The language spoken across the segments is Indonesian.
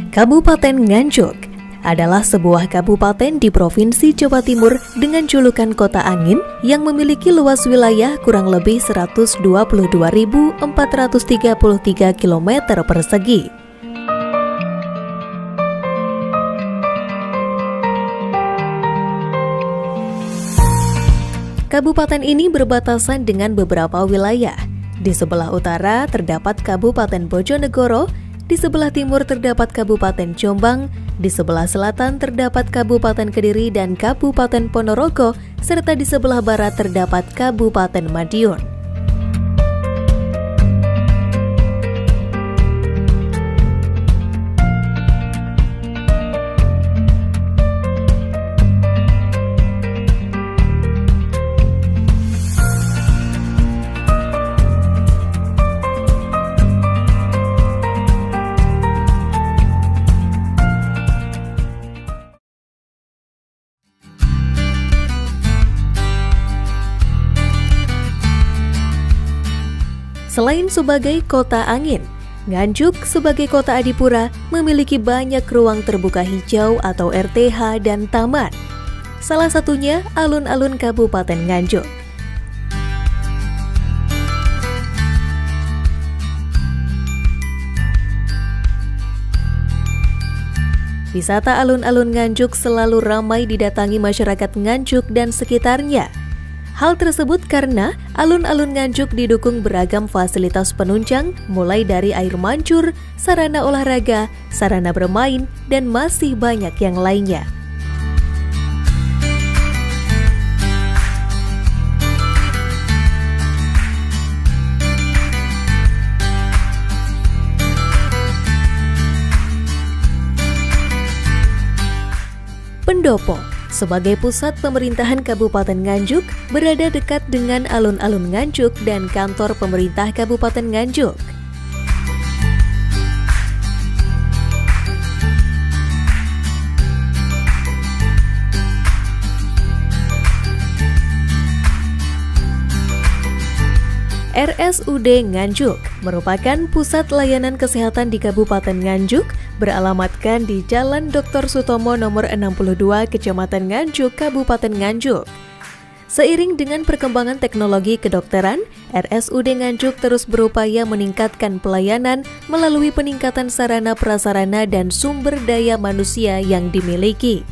Kabupaten Nganjuk adalah sebuah kabupaten di Provinsi Jawa Timur dengan julukan Kota Angin yang memiliki luas wilayah kurang lebih 122.433 km persegi. Kabupaten ini berbatasan dengan beberapa wilayah. Di sebelah utara terdapat Kabupaten Bojonegoro, di sebelah timur terdapat Kabupaten Jombang, di sebelah selatan terdapat Kabupaten Kediri dan Kabupaten Ponorogo, serta di sebelah barat terdapat Kabupaten Madiun. Selain sebagai kota angin, Nganjuk sebagai kota adipura memiliki banyak ruang terbuka hijau atau RTH dan taman. Salah satunya alun-alun Kabupaten Nganjuk. Wisata alun-alun Nganjuk selalu ramai didatangi masyarakat Nganjuk dan sekitarnya. Hal tersebut karena alun-alun Nganjuk didukung beragam fasilitas penunjang mulai dari air mancur, sarana olahraga, sarana bermain, dan masih banyak yang lainnya. Pendopo sebagai pusat pemerintahan Kabupaten Nganjuk berada dekat dengan alun-alun Nganjuk dan kantor pemerintah Kabupaten Nganjuk. RSUD Nganjuk merupakan pusat layanan kesehatan di Kabupaten Nganjuk, beralamatkan di Jalan Dr. Sutomo nomor 62, Kecamatan Nganjuk, Kabupaten Nganjuk. Seiring dengan perkembangan teknologi kedokteran, RSUD Nganjuk terus berupaya meningkatkan pelayanan melalui peningkatan sarana prasarana dan sumber daya manusia yang dimiliki.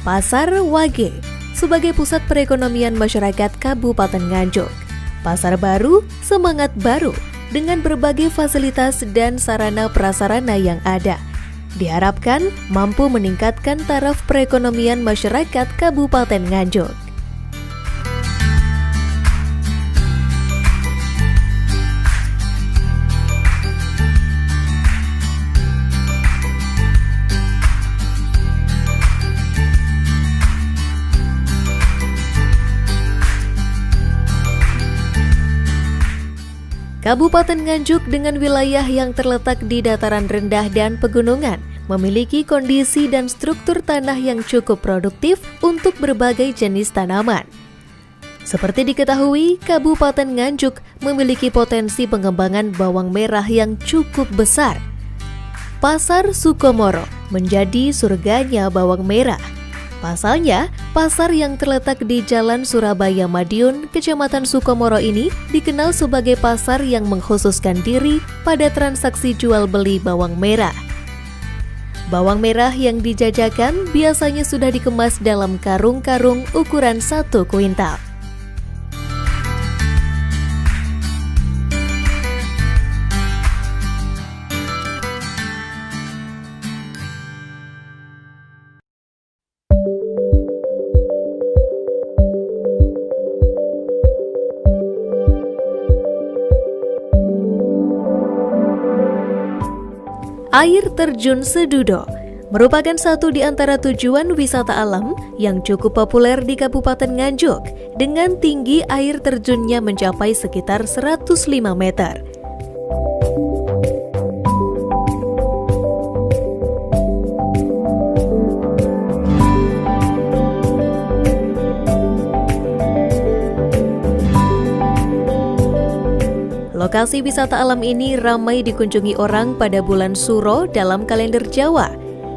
Pasar Wage sebagai pusat perekonomian masyarakat Kabupaten Nganjuk. Pasar baru, semangat baru dengan berbagai fasilitas dan sarana prasarana yang ada. Diharapkan mampu meningkatkan taraf perekonomian masyarakat Kabupaten Nganjuk. Kabupaten Nganjuk dengan wilayah yang terletak di dataran rendah dan pegunungan memiliki kondisi dan struktur tanah yang cukup produktif untuk berbagai jenis tanaman. Seperti diketahui, Kabupaten Nganjuk memiliki potensi pengembangan bawang merah yang cukup besar. Pasar Sukomoro menjadi surganya bawang merah. Pasalnya, pasar yang terletak di Jalan Surabaya Madiun, Kecamatan Sukomoro ini dikenal sebagai pasar yang mengkhususkan diri pada transaksi jual beli bawang merah. Bawang merah yang dijajakan biasanya sudah dikemas dalam karung-karung ukuran 1 kuintal. Air Terjun Sedudo merupakan satu di antara tujuan wisata alam yang cukup populer di Kabupaten Nganjuk dengan tinggi air terjunnya mencapai sekitar 105 meter. Lokasi wisata alam ini ramai dikunjungi orang pada bulan Suro dalam kalender Jawa.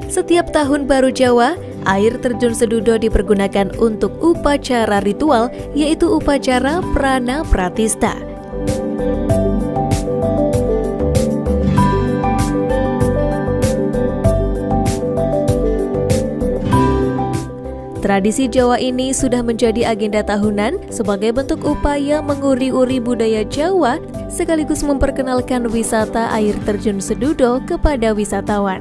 Setiap tahun baru Jawa, air terjun Sedudo dipergunakan untuk upacara ritual, yaitu upacara Prana Pratista. Tradisi Jawa ini sudah menjadi agenda tahunan sebagai bentuk upaya menguri-uri budaya Jawa sekaligus memperkenalkan wisata air terjun Sedudo kepada wisatawan.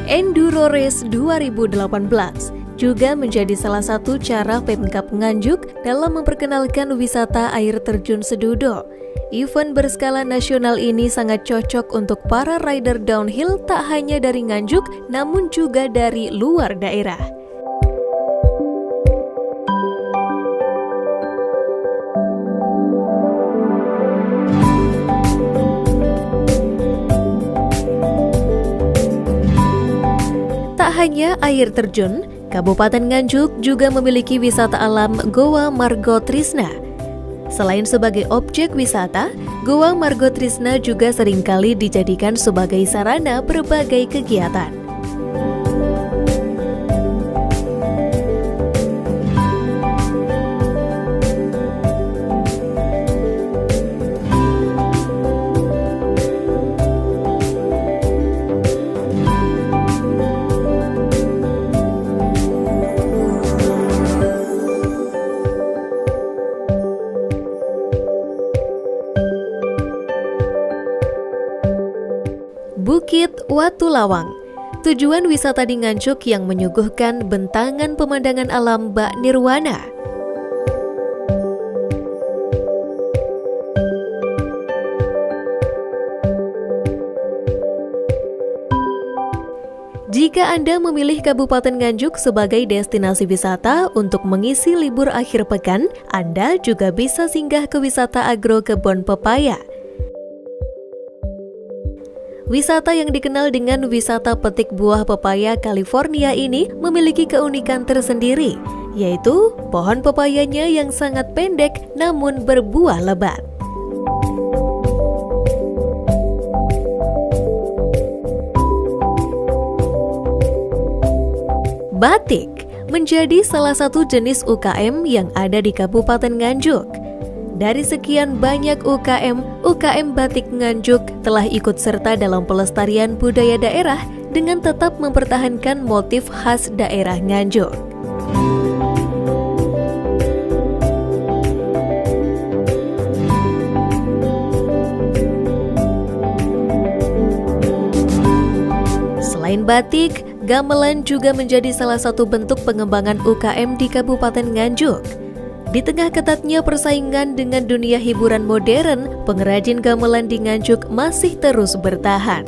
Enduro Race 2018 juga menjadi salah satu cara Pemkab Nganjuk dalam memperkenalkan wisata air terjun Sedudo. Event berskala nasional ini sangat cocok untuk para rider downhill tak hanya dari Nganjuk, namun juga dari luar daerah. Tak hanya air terjun, Kabupaten Nganjuk juga memiliki wisata alam Goa Margo Trisna. Selain sebagai objek wisata, Goa Margo Trisna juga seringkali dijadikan sebagai sarana berbagai kegiatan. Bukit Watu Lawang, tujuan wisata di Nganjuk yang menyuguhkan bentangan pemandangan alam bak nirwana. Jika Anda memilih Kabupaten Nganjuk sebagai destinasi wisata untuk mengisi libur akhir pekan, Anda juga bisa singgah ke wisata agro kebun pepaya. Wisata yang dikenal dengan wisata petik buah pepaya California ini memiliki keunikan tersendiri, yaitu pohon pepayanya yang sangat pendek namun berbuah lebat. Batik menjadi salah satu jenis UKM yang ada di Kabupaten Nganjuk. Dari sekian banyak UKM Batik Nganjuk telah ikut serta dalam pelestarian budaya daerah dengan tetap mempertahankan motif khas daerah Nganjuk. Selain batik, gamelan juga menjadi salah satu bentuk pengembangan UKM di Kabupaten Nganjuk. Di tengah ketatnya persaingan dengan dunia hiburan modern, pengrajin gamelan di Nganjuk masih terus bertahan.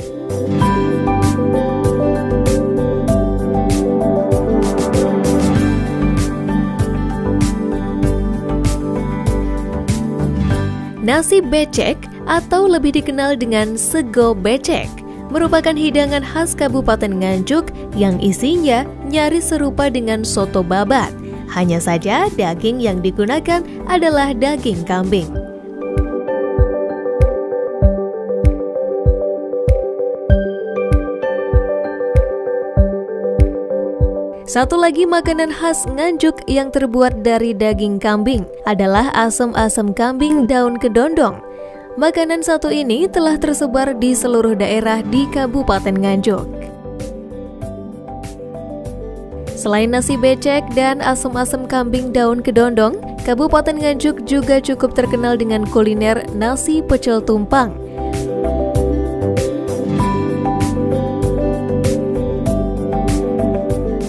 Nasi becek atau lebih dikenal dengan sego becek merupakan hidangan khas Kabupaten Nganjuk yang isinya nyaris serupa dengan soto babat. Hanya saja daging yang digunakan adalah daging kambing. Satu lagi makanan khas Nganjuk yang terbuat dari daging kambing adalah asam-asam kambing daun kedondong. Makanan satu ini telah tersebar di seluruh daerah di Kabupaten Nganjuk. Selain nasi becek dan asam-asam kambing daun kedondong, Kabupaten Nganjuk juga cukup terkenal dengan kuliner nasi pecel tumpang.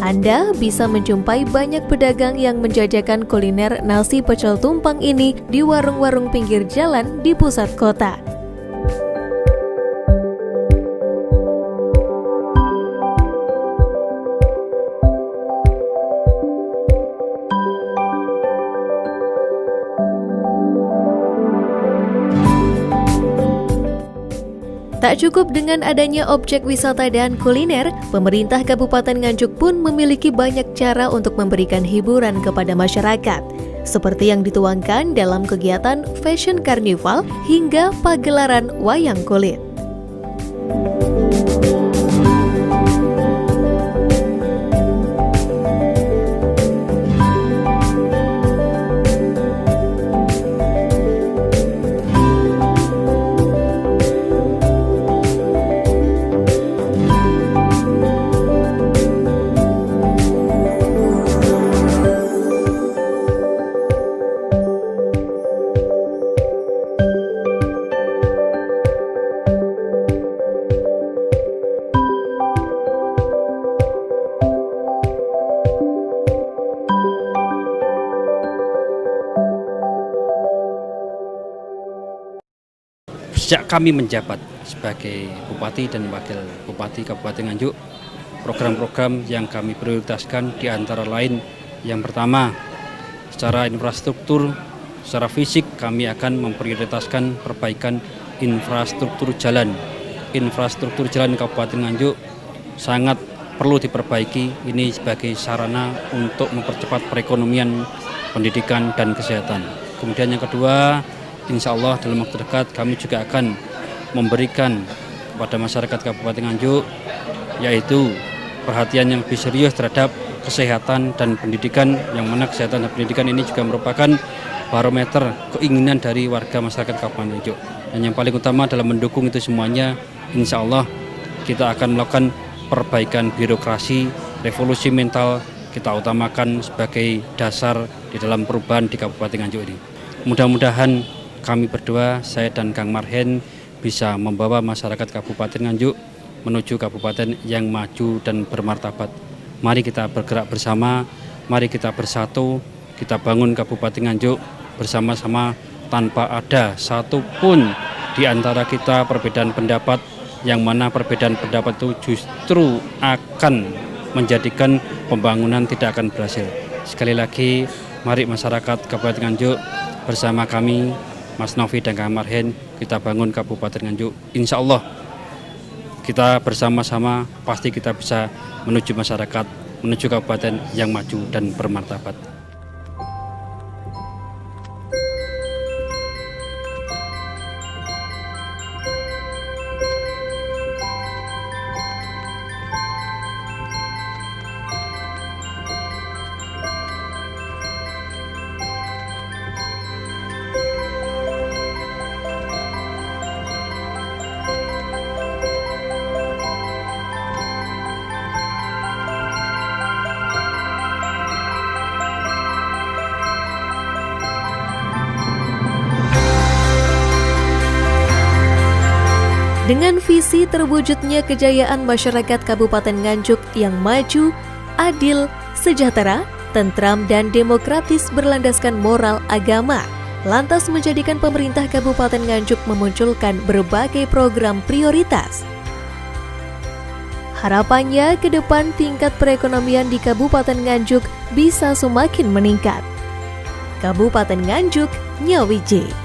Anda bisa menjumpai banyak pedagang yang menjajakan kuliner nasi pecel tumpang ini di warung-warung pinggir jalan di pusat kota. Tak cukup dengan adanya objek wisata dan kuliner, pemerintah Kabupaten Nganjuk pun memiliki banyak cara untuk memberikan hiburan kepada masyarakat, seperti yang dituangkan dalam kegiatan Fashion Carnival hingga pagelaran wayang kulit. Sejak kami menjabat sebagai Bupati dan Wakil Bupati Kabupaten Nganjuk, program-program yang kami prioritaskan di antara lain, yang pertama, secara infrastruktur, secara fisik kami akan memprioritaskan perbaikan infrastruktur jalan. Infrastruktur jalan Kabupaten Nganjuk sangat perlu diperbaiki, ini sebagai sarana untuk mempercepat perekonomian, pendidikan, dan kesehatan. Kemudian yang kedua, insya Allah dalam waktu dekat kami juga akan memberikan kepada masyarakat Kabupaten Nganjuk yaitu perhatian yang lebih serius terhadap kesehatan dan pendidikan, yang mana kesehatan dan pendidikan ini juga merupakan barometer keinginan dari warga masyarakat Kabupaten Nganjuk. Dan yang paling utama dalam mendukung itu semuanya, insya Allah kita akan melakukan perbaikan birokrasi, revolusi mental kita utamakan sebagai dasar di dalam perubahan di Kabupaten Nganjuk ini. Mudah-mudahan kami berdua, saya dan Kang Marhen, bisa membawa masyarakat Kabupaten Nganjuk menuju kabupaten yang maju dan bermartabat. Mari kita bergerak bersama, mari kita bersatu, kita bangun Kabupaten Nganjuk bersama-sama tanpa ada satupun di antara kita perbedaan pendapat, yang mana perbedaan pendapat itu justru akan menjadikan pembangunan tidak akan berhasil. Sekali lagi, mari masyarakat Kabupaten Nganjuk bersama kami, Mas Novi dan Kang Marhen, kita bangun Kabupaten Nganjuk. Insya Allah kita bersama-sama pasti kita bisa menuju masyarakat, menuju kabupaten yang maju dan bermartabat. Dengan visi terwujudnya kejayaan masyarakat Kabupaten Nganjuk yang maju, adil, sejahtera, tentram, dan demokratis berlandaskan moral agama, lantas menjadikan pemerintah Kabupaten Nganjuk memunculkan berbagai program prioritas. Harapannya ke depan tingkat perekonomian di Kabupaten Nganjuk bisa semakin meningkat. Kabupaten Nganjuk, Nyawiji.